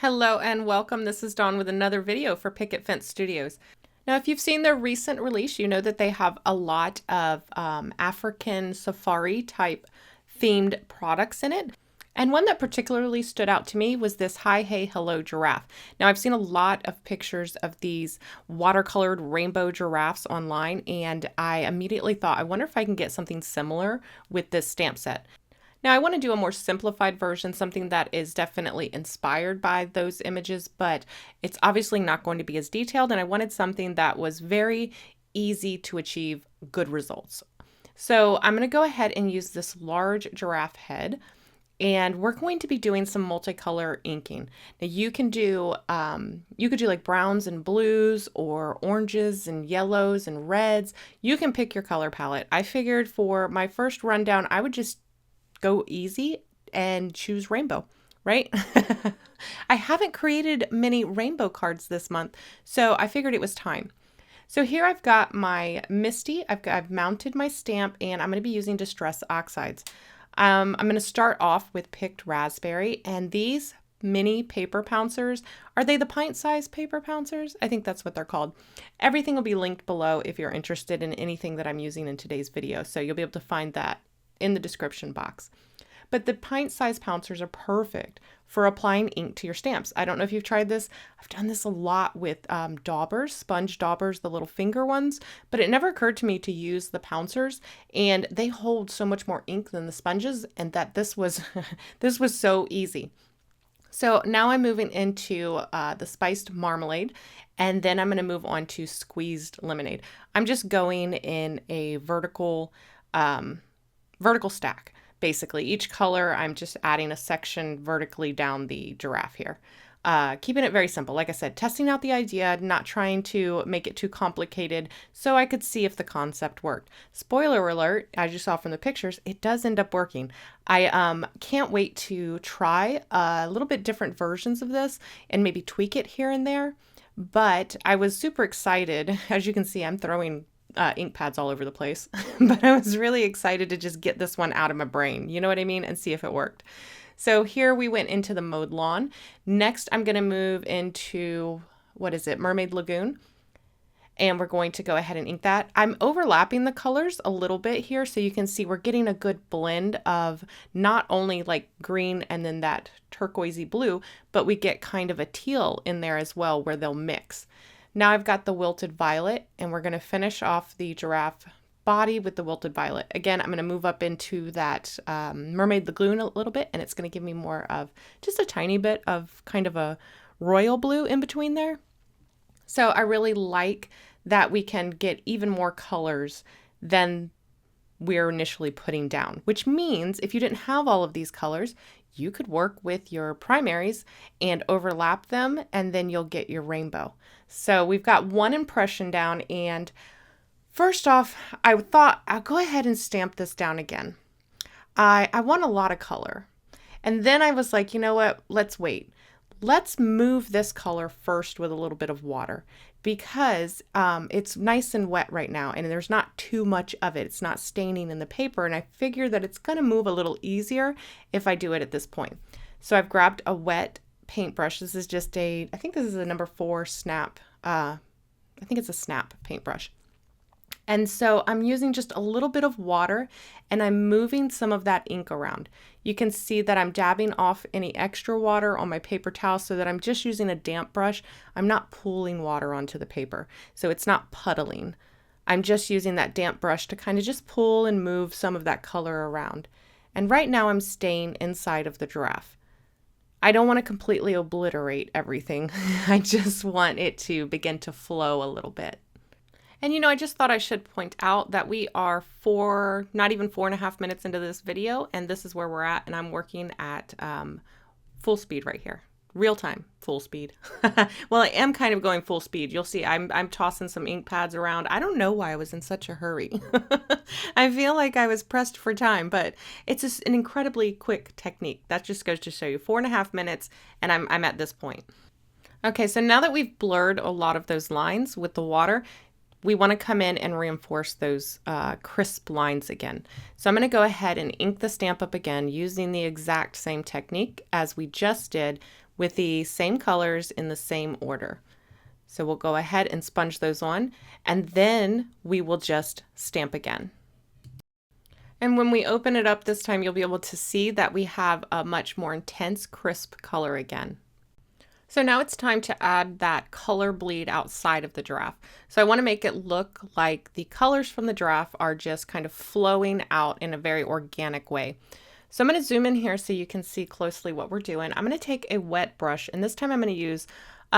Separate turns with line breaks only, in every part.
Hello and welcome. This is Dawn with another video for Picket Studios. Now, if you've seen their recent release, you know that they have a lot of African safari type themed products in it. And one that particularly stood out to me was this Hi Hey Hello giraffe. Now, I've seen a lot of pictures of these watercolored rainbow giraffes online, and I immediately thought, I wonder if I can get something similar with this stamp set. Now, I want to do a more simplified version, something that is definitely inspired by those images, but it's obviously not going to be as detailed, and I wanted something that was very easy to achieve good results. So I'm going to go ahead and use this large giraffe head, and we're going to be doing some multicolor inking. Now you could do like browns and blues, or oranges and yellows and reds. You can pick your color palette. I figured for my first rundown, I would just go easy and choose rainbow, right? I haven't created many rainbow cards this month, so I figured it was time. So here I've got my Misty, I've mounted my stamp, and I'm going to be using Distress Oxides. I'm going to start off with Picked Raspberry, and these mini paper pouncers, are they the pint-sized paper pouncers? I think that's what they're called. Everything will be linked below if you're interested in anything that I'm using in today's video, so you'll be able to find that in the description box. But the pint-sized pouncers are perfect for applying ink to your stamps. I don't know if you've tried this. I've done this a lot with daubers, sponge daubers, the little finger ones, but it never occurred to me to use the pouncers, and they hold so much more ink than the sponges, and that this was this was so easy. So now I'm moving into the spiced marmalade, and then I'm going to move on to squeezed lemonade. I'm just going in a vertical stack. Basically, each color, I'm just adding a section vertically down the giraffe here. Keeping it very simple. Like I said, testing out the idea, not trying to make it too complicated, so I could see if the concept worked. Spoiler alert, as you saw from the pictures, it does end up working. I can't wait to try a little bit different versions of this and maybe tweak it here and there. But I was super excited. As you can see, I'm throwing ink pads all over the place, but I was really excited to just get this one out of my brain, you know what I mean, and see if it worked. So here we went into the mowed lawn. Next, I'm going to move into, what is it, Mermaid Lagoon, and we're going to go ahead and ink that. I'm overlapping the colors a little bit here, so you can see we're getting a good blend of not only like green and then that turquoisey blue, but we get kind of a teal in there as well where they'll mix. Now I've got the wilted violet, and we're going to finish off the giraffe body with the wilted violet. Again, I'm going to move up into that Mermaid Lagoon a little bit, and it's going to give me more of just a tiny bit of kind of a royal blue in between there. So I really like that we can get even more colors than we're initially putting down, which means if you didn't have all of these colors, you could work with your primaries and overlap them, and then you'll get your rainbow. So we've got one impression down, and first off, I thought I'll go ahead and stamp this down again. I want a lot of color. And then I was like, you know what? Let's wait. Let's move this color first with a little bit of water, because it's nice and wet right now, and there's not too much of it. It's not staining in the paper, and I figure that it's going to move a little easier if I do it at this point. So I've grabbed a wet paintbrush. This is just I think this is a number 4 snap. I think it's a snap paintbrush. And so I'm using just a little bit of water, and I'm moving some of that ink around. You can see that I'm dabbing off any extra water on my paper towel so that I'm just using a damp brush. I'm not pooling water onto the paper, so it's not puddling. I'm just using that damp brush to kind of just pull and move some of that color around. And right now I'm staying inside of the giraffe. I don't want to completely obliterate everything. I just want it to begin to flow a little bit. And you know, I just thought I should point out that we are not even 4.5 minutes into this video, and this is where we're at, and I'm working at full speed right here. Real time, full speed. Well, I am kind of going full speed. You'll see I'm tossing some ink pads around. I don't know why I was in such a hurry. I feel like I was pressed for time, but it's just an incredibly quick technique. That just goes to show you 4.5 minutes, and I'm at this point. Okay, so now that we've blurred a lot of those lines with the water, we want to come in and reinforce those crisp lines again. So I'm going to go ahead and ink the stamp up again using the exact same technique as we just did with the same colors in the same order. So we'll go ahead and sponge those on, and then we will just stamp again. And when we open it up this time, you'll be able to see that we have a much more intense, crisp color again. So now it's time to add that color bleed outside of the giraffe. So I want to make it look like the colors from the giraffe are just kind of flowing out in a very organic way. So I'm going to zoom in here so you can see closely what we're doing. I'm going to take a wet brush, and this time I'm going to use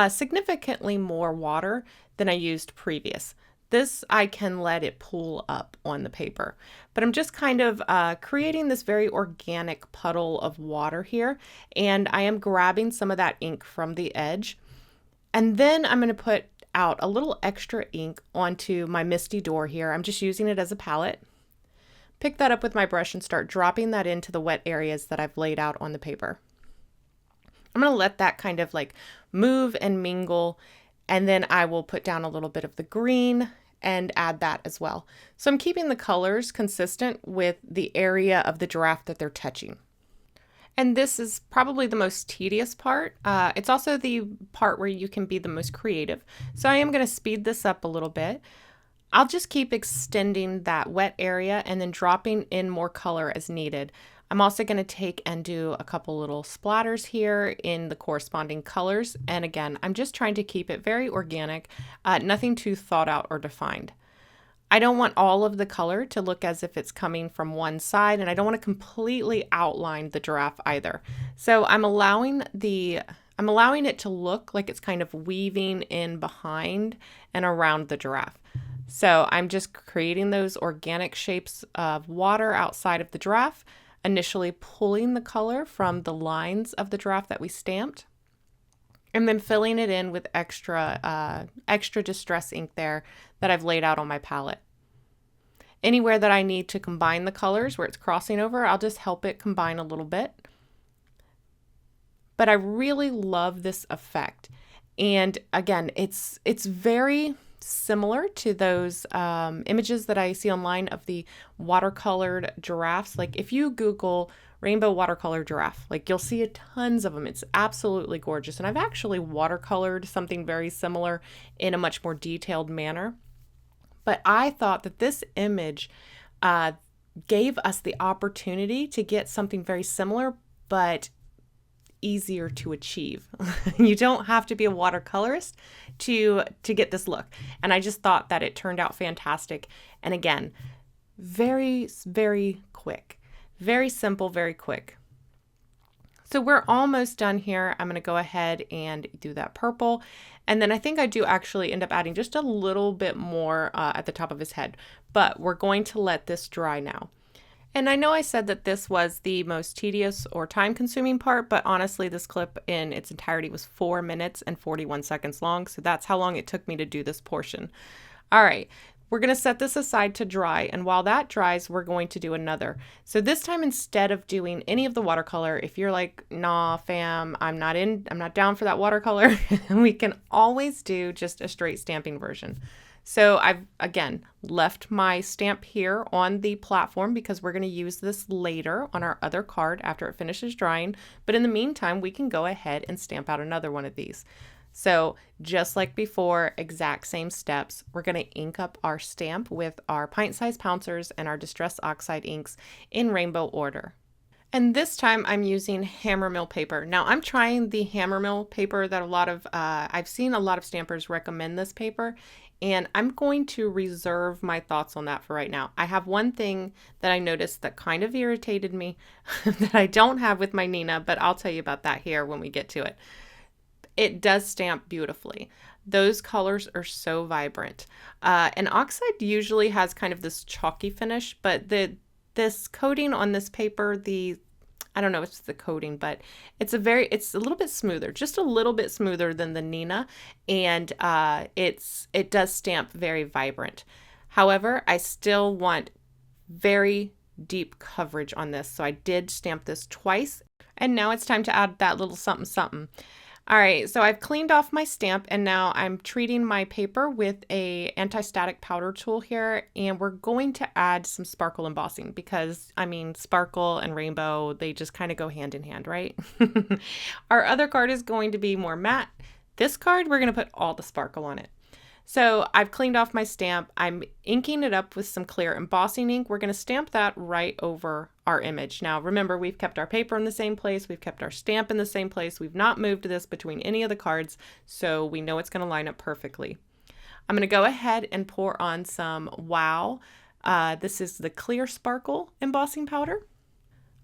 significantly more water than I used previous. This, I can let it pool up on the paper, but I'm just kind of creating this very organic puddle of water here, and I am grabbing some of that ink from the edge, and then I'm going to put out a little extra ink onto my misty door here. I'm just using it as a palette. Pick that up with my brush and start dropping that into the wet areas that I've laid out on the paper. I'm going to let that kind of like move and mingle, and then I will put down a little bit of the green and add that as well. So I'm keeping the colors consistent with the area of the giraffe that they're touching. And this is probably the most tedious part. It's also the part where you can be the most creative. So I am going to speed this up a little bit. I'll just keep extending that wet area and then dropping in more color as needed. I'm also going to take and do a couple little splatters here in the corresponding colors. And again, I'm just trying to keep it very organic, nothing too thought out or defined. I don't want all of the color to look as if it's coming from one side, and I don't want to completely outline the giraffe either. So I'm allowing it to look like it's kind of weaving in behind and around the giraffe. So I'm just creating those organic shapes of water outside of the giraffe, initially pulling the color from the lines of the giraffe that we stamped, and then filling it in with extra distress ink there that I've laid out on my palette. Anywhere that I need to combine the colors where it's crossing over, I'll just help it combine a little bit. But I really love this effect. And again, it's very similar to those images that I see online of the watercolored giraffes. Like if you Google rainbow watercolor giraffe, like you'll see tons of them. It's absolutely gorgeous. And I've actually watercolored something very similar in a much more detailed manner. But I thought that this image gave us the opportunity to get something very similar, but easier to achieve. You don't have to be a watercolorist to get this look. And I just thought that it turned out fantastic. And again, very, very quick, very simple, very quick. So we're almost done here. I'm going to go ahead and do that purple. And then I think I do actually end up adding just a little bit more at the top of his head, but we're going to let this dry now. And I know I said that this was the most tedious or time-consuming part, but honestly, this clip in its entirety was 4 minutes and 41 seconds long, so that's how long it took me to do this portion. All right, we're going to set this aside to dry, and while that dries, we're going to do another. So this time, instead of doing any of the watercolor, if you're like, nah, fam, I'm not down for that watercolor, we can always do just a straight stamping version. So I've, again, left my stamp here on the platform because we're going to use this later on our other card after it finishes drying. But in the meantime, we can go ahead and stamp out another one of these. So just like before, exact same steps. We're going to ink up our stamp with our pint-sized pouncers and our Distress Oxide inks in rainbow order. And this time I'm using hammermill paper. Now I'm trying the hammermill paper that I've seen a lot of stampers recommend this paper, and I'm going to reserve my thoughts on that for right now. I have one thing that I noticed that kind of irritated me that I don't have with my Nina, but I'll tell you about that here when we get to it. It does stamp beautifully. Those colors are so vibrant. And oxide usually has kind of this chalky finish, but this coating on this paper, I don't know if it's the coating, but it's a little bit smoother, just a little bit smoother than the Nina, and it does stamp very vibrant. However, I still want very deep coverage on this, so I did stamp this twice, and now it's time to add that little something something. All right, so I've cleaned off my stamp and now I'm treating my paper with a anti-static powder tool here, and we're going to add some sparkle embossing because, I mean, sparkle and rainbow, they just kind of go hand in hand, right? Our other card is going to be more matte. This card, we're going to put all the sparkle on it. So I've cleaned off my stamp. I'm inking it up with some clear embossing ink. We're going to stamp that right over our image. Now, remember, we've kept our paper in the same place. We've kept our stamp in the same place. We've not moved this between any of the cards, so we know it's going to line up perfectly. I'm going to go ahead and pour on some Wow. This is the clear sparkle embossing powder.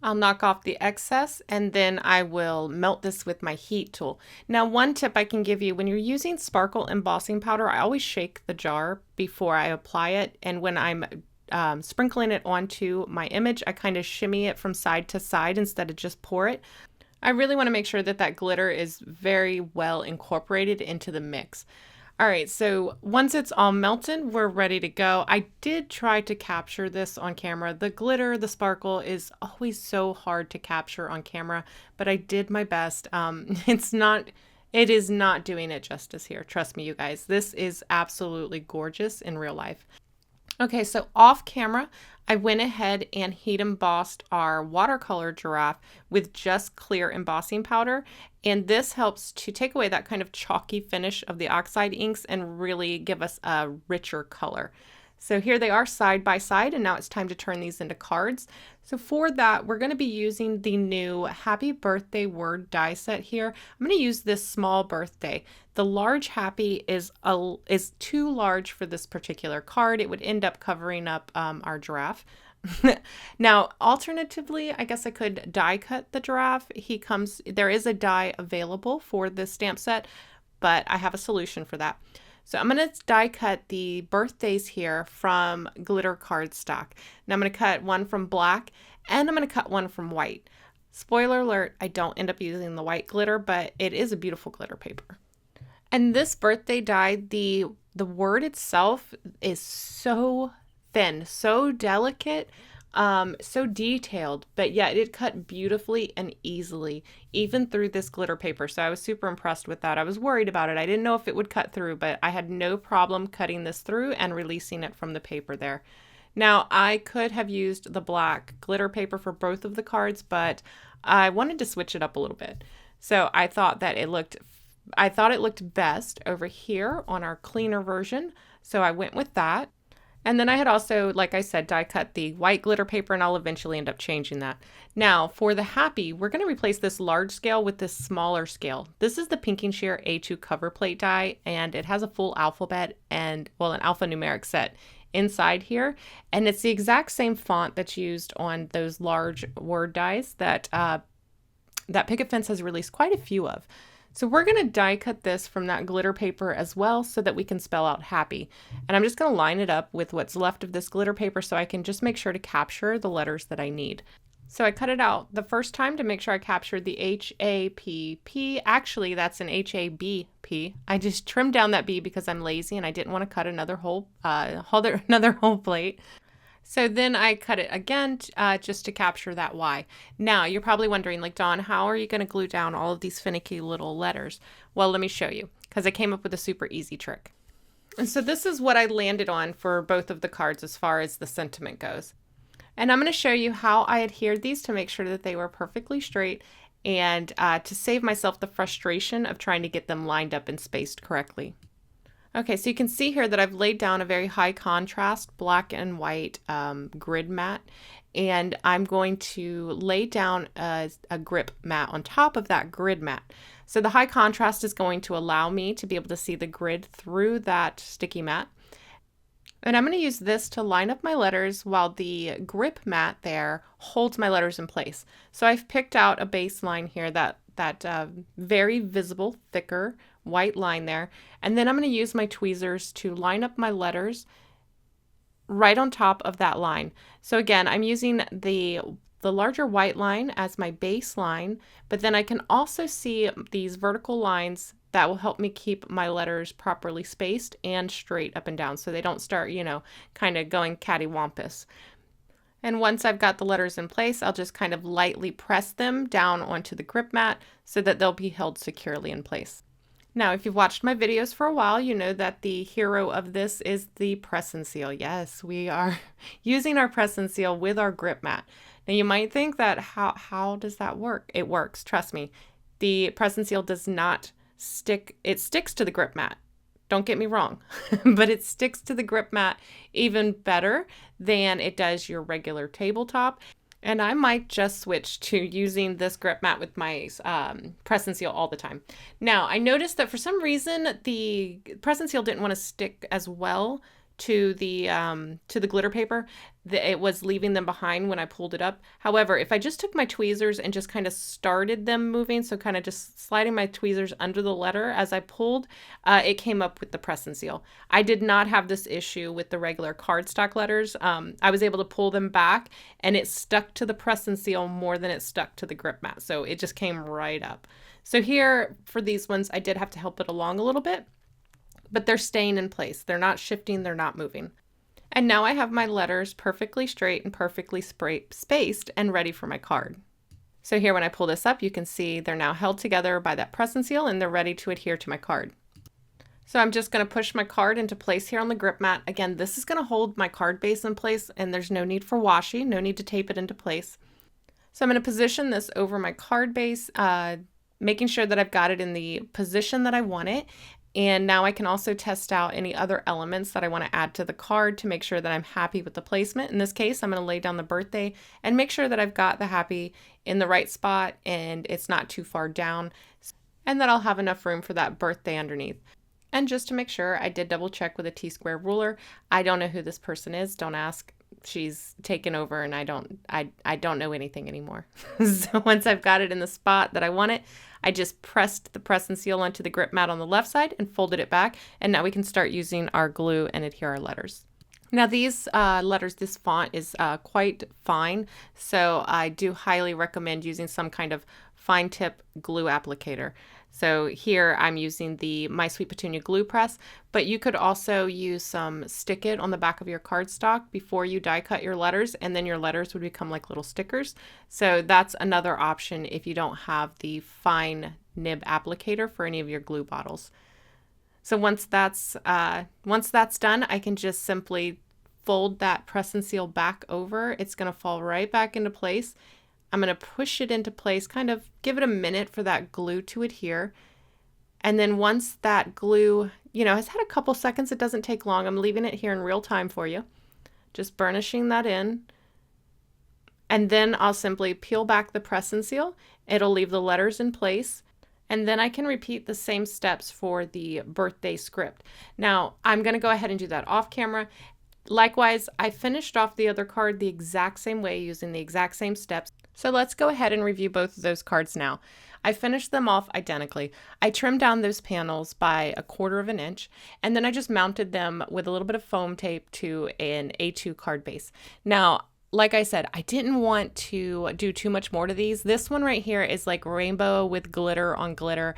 I'll knock off the excess and then I will melt this with my heat tool. Now, one tip I can give you, when you're using sparkle embossing powder, I always shake the jar before I apply it. And when I'm sprinkling it onto my image, I kind of shimmy it from side to side instead of just pour it. I really want to make sure that that glitter is very well incorporated into the mix. All right, so once it's all melted, we're ready to go. I did try to capture this on camera. The glitter, the sparkle is always so hard to capture on camera, but I did my best. It is not doing it justice here. Trust me, you guys. This is absolutely gorgeous in real life. Okay, so off camera, I went ahead and heat embossed our watercolor giraffe with just clear embossing powder. And this helps to take away that kind of chalky finish of the oxide inks and really give us a richer color. So here they are side by side, and now it's time to turn these into cards. So for that, we're going to be using the new Happy Birthday word die set here. I'm going to use this small birthday. The large happy is too large for this particular card. It would end up covering up our giraffe. Now, alternatively, I guess I could die cut the giraffe. There is a die available for this stamp set, but I have a solution for that. So I'm going to die cut the birthdays here from glitter cardstock. Now I'm going to cut one from black and I'm going to cut one from white. Spoiler alert, I don't end up using the white glitter, but it is a beautiful glitter paper. And this birthday die, the word itself is so thin, so delicate, so detailed, but yet it cut beautifully and easily, even through this glitter paper. So I was super impressed with that. I was worried about it. I didn't know if it would cut through, but I had no problem cutting this through and releasing it from the paper there. Now, I could have used the black glitter paper for both of the cards, but I wanted to switch it up a little bit. So I thought it looked best over here on our cleaner version. So I went with that. And then I had also, like I said, die cut the white glitter paper, and I'll eventually end up changing that. Now for the happy, we're going to replace this large scale with this smaller scale. This is the Pinking Shear A2 cover plate die, and it has a full alphabet and, well, an alphanumeric set inside here. And it's the exact same font that's used on those large word dies that Picket Fence has released quite a few of. So we're going to die cut this from that glitter paper as well so that we can spell out happy. And I'm just going to line it up with what's left of this glitter paper so I can just make sure to capture the letters that I need. So I cut it out the first time to make sure I captured the H-A-P-P. Actually, that's an H-A-B-P. I just trimmed down that B because I'm lazy and I didn't want to cut another whole plate. So then I cut it again just to capture that Y. Now, you're probably wondering, like, Dawn, how are you going to glue down all of these finicky little letters? Well, let me show you, because I came up with a super easy trick. And so this is what I landed on for both of the cards as far as the sentiment goes. And I'm going to show you how I adhered these to make sure that they were perfectly straight and to save myself the frustration of trying to get them lined up and spaced correctly. Okay, so you can see here that I've laid down a very high contrast black and white grid mat, and I'm going to lay down a grip mat on top of that grid mat. So the high contrast is going to allow me to be able to see the grid through that sticky mat. And I'm going to use this to line up my letters while the grip mat there holds my letters in place. So I've picked out a baseline here, that very visible, thicker white line there. And then I'm going to use my tweezers to line up my letters right on top of that line. So again, I'm using the larger white line as my baseline, but then I can also see these vertical lines that will help me keep my letters properly spaced and straight up and down so they don't start, kind of going cattywampus. And once I've got the letters in place, I'll just kind of lightly press them down onto the grip mat so that they'll be held securely in place. Now, if you've watched my videos for a while, you know that the hero of this is the press and seal. Yes, we are using our press and seal with our grip mat. Now, you might think that how does that work? It works, trust me. The press and seal does not stick, it sticks to the grip mat. Don't get me wrong, but it sticks to the grip mat even better than it does your regular tabletop. And I might just switch to using this grip mat with my press and seal all the time. Now, I noticed that for some reason, the press and seal didn't want to stick as well to the glitter paper. It was leaving them behind when I pulled it up. However, if I just took my tweezers and just kind of started them moving, so kind of just sliding my tweezers under the letter as I pulled, it came up with the press and seal. I did not have this issue with the regular cardstock letters. I was able to pull them back and it stuck to the press and seal more than it stuck to the grip mat. So it just came right up. So here for these ones, I did have to help it along a little bit, but they're staying in place. They're not shifting, they're not moving. And now I have my letters perfectly straight and perfectly spaced and ready for my card. So here when I pull this up, you can see they're now held together by that press and seal and they're ready to adhere to my card. So I'm just going to push my card into place here on the grip mat. Again, this is going to hold my card base in place and there's no need for washi, no need to tape it into place. So I'm going to position this over my card base, making sure that I've got it in the position that I want it. And now I can also test out any other elements that I want to add to the card to make sure that I'm happy with the placement. In this case, I'm going to lay down the birthday and make sure that I've got the happy in the right spot and it's not too far down, and that I'll have enough room for that birthday underneath. And just to make sure, I did double check with a T-square ruler. I don't know who this person is. Don't ask. She's taken over and I don't know anything anymore. So once I've got it in the spot that I want it, I just pressed the press and seal onto the grip mat on the left side and folded it back. And now we can start using our glue and adhere our letters. Now these letters, this font is quite fine. So I do highly recommend using some kind of fine tip glue applicator. So here I'm using the My Sweet Petunia glue press, but you could also use some Stick It on the back of your cardstock before you die cut your letters, and then your letters would become like little stickers. So that's another option if you don't have the fine nib applicator for any of your glue bottles. So once that's done, I can just simply fold that press and seal back over. It's going to fall right back into place. I'm going to push it into place, kind of give it a minute for that glue to adhere. And then once that glue, has had a couple seconds, it doesn't take long. I'm leaving it here in real time for you. Just burnishing that in. And then I'll simply peel back the press and seal. It'll leave the letters in place. And then I can repeat the same steps for the birthday script. Now, I'm going to go ahead and do that off camera. Likewise, I finished off the other card the exact same way using the exact same steps. So let's go ahead and review both of those cards now. I finished them off identically. I trimmed down those panels by 1/4 of an inch, and then I just mounted them with a little bit of foam tape to an A2 card base. Now, like I said, I didn't want to do too much more to these. This one right here is like rainbow with glitter on glitter.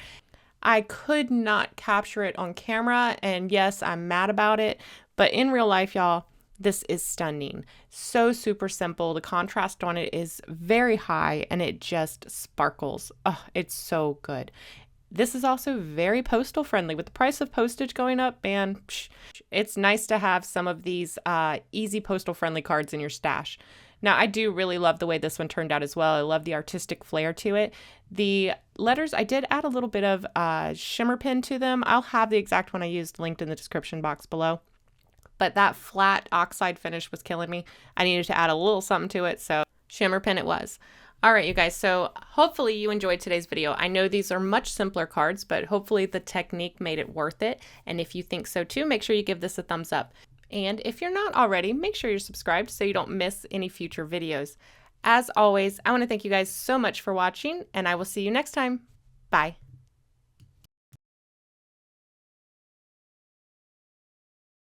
I could not capture it on camera, and yes, I'm mad about it, but in real life, y'all, this is stunning. So super simple. The contrast on it is very high and it just sparkles. Oh, it's so good. This is also very postal friendly. With the price of postage going up, man, it's nice to have some of these easy postal friendly cards in your stash. Now, I do really love the way this one turned out as well. I love the artistic flair to it. The letters, I did add a little bit of shimmer pin to them. I'll have the exact one I used linked in the description box below. But that flat oxide finish was killing me. I needed to add a little something to it, so shimmer pin it was. All right, you guys, so hopefully you enjoyed today's video. I know these are much simpler cards, but hopefully the technique made it worth it. And if you think so too, make sure you give this a thumbs up. And if you're not already, make sure you're subscribed so you don't miss any future videos. As always, I want to thank you guys so much for watching, and I will see you next time. Bye.